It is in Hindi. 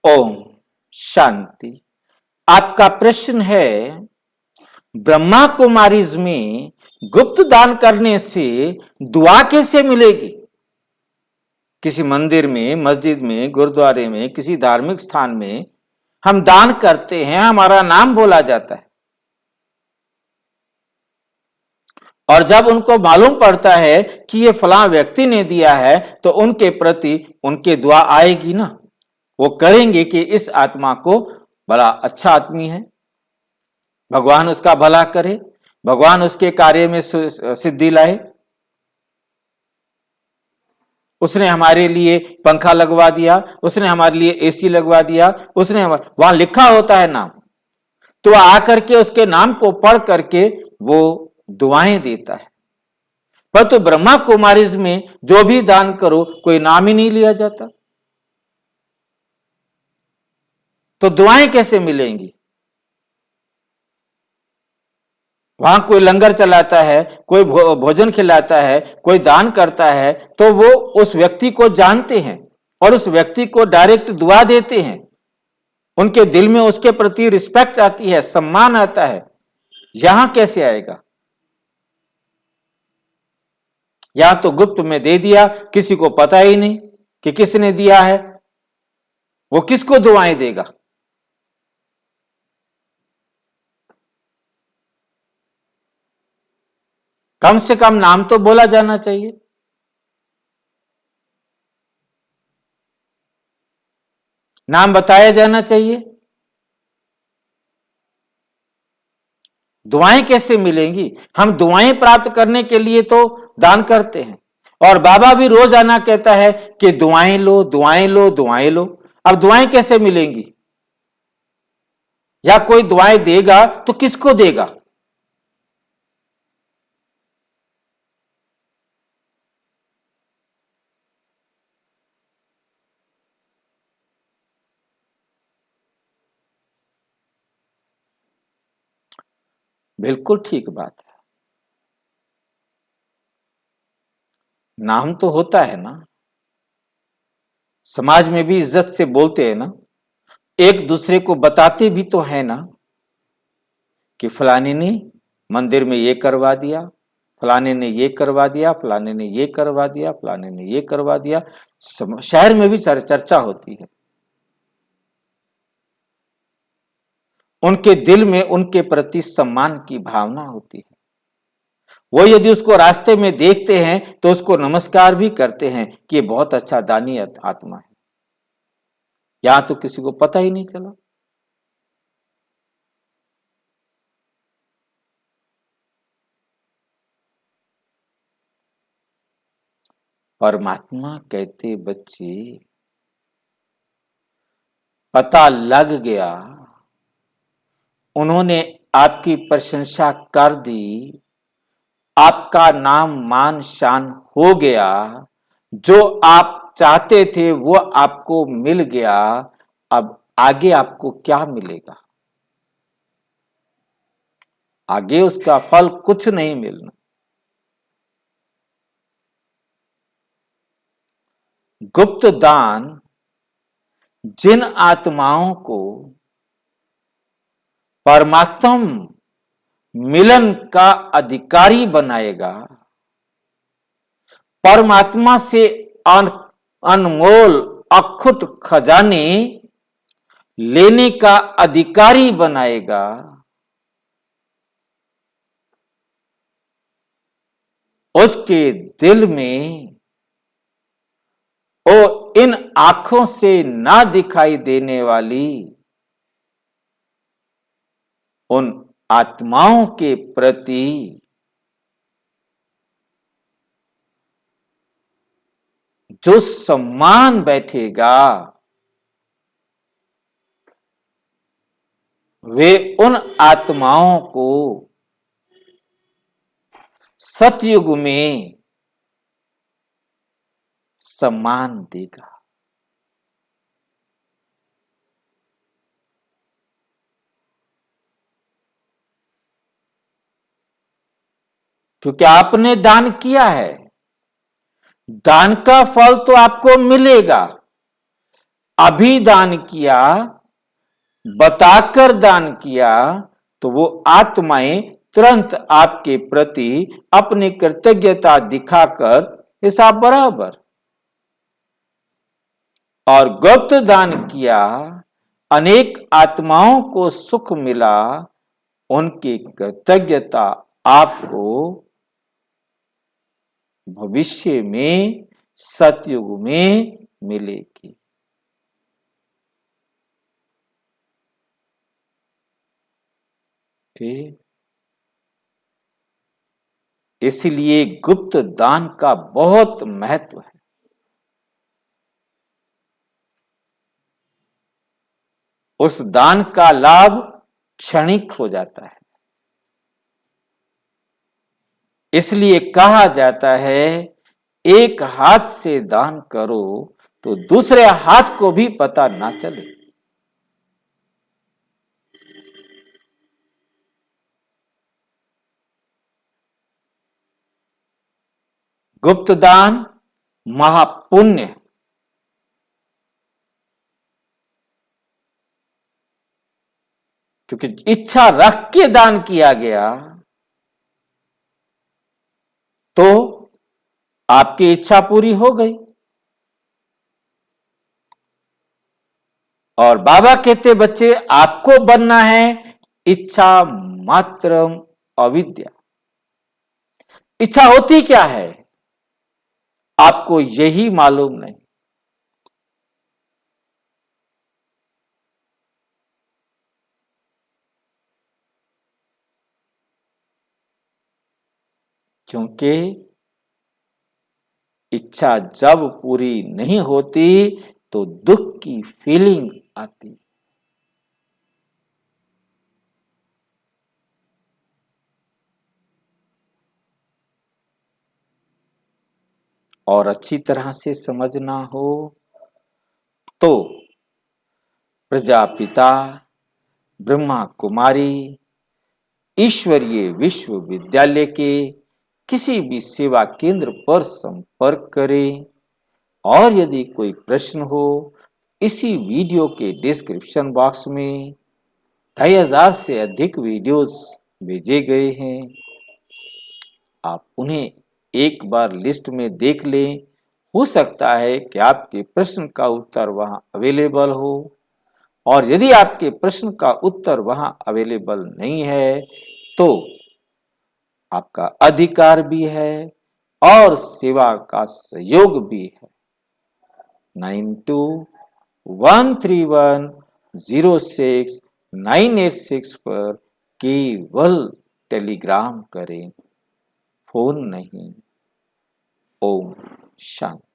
ओम शांति। आपका प्रश्न है, ब्रह्मा कुमारीज में गुप्त दान करने से दुआ कैसे मिलेगी? किसी मंदिर में, मस्जिद में, गुरुद्वारे में, किसी धार्मिक स्थान में हम दान करते हैं, हमारा नाम बोला जाता है, और जब उनको मालूम पड़ता है कि ये फलां व्यक्ति ने दिया है तो उनके प्रति उनके दुआ आएगी ना। वो करेंगे कि इस आत्मा को बड़ा अच्छा आदमी है, भगवान उसका भला करे, भगवान उसके कार्य में सिद्धि लाए। उसने हमारे लिए पंखा लगवा दिया, उसने हमारे लिए एसी लगवा दिया, उसने वहां लिखा होता है नाम, तो आकर के उसके नाम को पढ़ करके वो दुआएं देता है। पर तो ब्रह्मा कुमारीज में जो भी दान करो कोई नाम ही नहीं लिया जाता, तो दुआएं कैसे मिलेंगी? वहां कोई लंगर चलाता है, कोई भोजन खिलाता है, कोई दान करता है, तो वो उस व्यक्ति को जानते हैं और उस व्यक्ति को डायरेक्ट दुआ देते हैं। उनके दिल में उसके प्रति रिस्पेक्ट आती है, सम्मान आता है। यहां कैसे आएगा? यहां तो गुप्त में दे दिया, किसी को पता ही नहीं कि किसने दिया है, वो किसको दुआएं देगा? कम से कम नाम तो बोला जाना चाहिए। नाम बताया जाना चाहिए। दुआएं कैसे मिलेंगी? हम दुआएं प्राप्त करने के लिए तो दान करते हैं, और बाबा भी रोजाना कहता है कि दुआएं लो, दुआएं लो, दुआएं लो। अब दुआएं कैसे मिलेंगी? या कोई दुआएं देगा तो किसको देगा? बिल्कुल ठीक बात है। नाम तो होता है ना, समाज में भी इज्जत से बोलते हैं ना, एक दूसरे को बताते भी तो है ना कि फलाने ने मंदिर में ये करवा दिया, फलाने ने ये करवा दिया, फलाने ने ये करवा दिया, फलाने ने ये करवा दिया। शहर में भी चर्चा होती है। उनके दिल में उनके प्रति सम्मान की भावना होती है। वो यदि उसको रास्ते में देखते हैं तो उसको नमस्कार भी करते हैं कि ये बहुत अच्छा दानी आत्मा है। यहां तो किसी को पता ही नहीं चला। परमात्मा कहते, बच्चे पता लग गया, उन्होंने आपकी प्रशंसा कर दी, आपका नाम मान शान हो गया, जो आप चाहते थे वो आपको मिल गया। अब आगे आपको क्या मिलेगा? आगे उसका फल कुछ नहीं मिलना। गुप्त दान जिन आत्माओं को परमात्मा मिलन का अधिकारी बनाएगा, परमात्मा से अनमोल अखुट खजाने लेने का अधिकारी बनाएगा, उसके दिल में वो इन आंखों से ना दिखाई देने वाली उन आत्माओं के प्रति जो सम्मान बैठेगा, वे उन आत्माओं को सतयुग में सम्मान देगा। क्योंकि आपने दान किया है, दान का फल तो आपको मिलेगा। अभिदान किया, बताकर दान किया, तो वो आत्माएं तुरंत आपके प्रति अपनी कृतज्ञता दिखाकर हिसाब बराबर। और गुप्त दान किया, अनेक आत्माओं को सुख मिला, उनकी कृतज्ञता आपको भविष्य में सतयुग में मिलेगी। ठीक, इसलिए गुप्त दान का बहुत महत्व है। उस दान का लाभ क्षणिक हो जाता है। इसलिए कहा जाता है, एक हाथ से दान करो तो दूसरे हाथ को भी पता ना चले। गुप्त दान महापुण्य, क्योंकि इच्छा रख के दान किया गया तो आपकी इच्छा पूरी हो गई। और बाबा कहते, बच्चे आपको बनना है इच्छा मात्र अविद्या। इच्छा होती क्या है आपको यही मालूम नहीं। क्योंकि इच्छा जब पूरी नहीं होती तो दुख की फीलिंग आती। और अच्छी तरह से समझना हो तो प्रजापिता, ब्रह्मा कुमारी, ईश्वरीय विश्वविद्यालय के किसी भी सेवा केंद्र पर संपर्क करें। और यदि कोई प्रश्न हो, इसी वीडियो के डिस्क्रिप्शन बॉक्स में 2500 से अधिक वीडियोस भेजे गए हैं, आप उन्हें एक बार लिस्ट में देख लें। हो सकता है कि आपके प्रश्न का उत्तर वहां अवेलेबल हो, और यदि आपके प्रश्न का उत्तर वहां अवेलेबल नहीं है तो आपका अधिकार भी है और सेवा का सहयोग भी है। 9213106986 पर केवल टेलीग्राम करें, फोन नहीं। ओम शांति।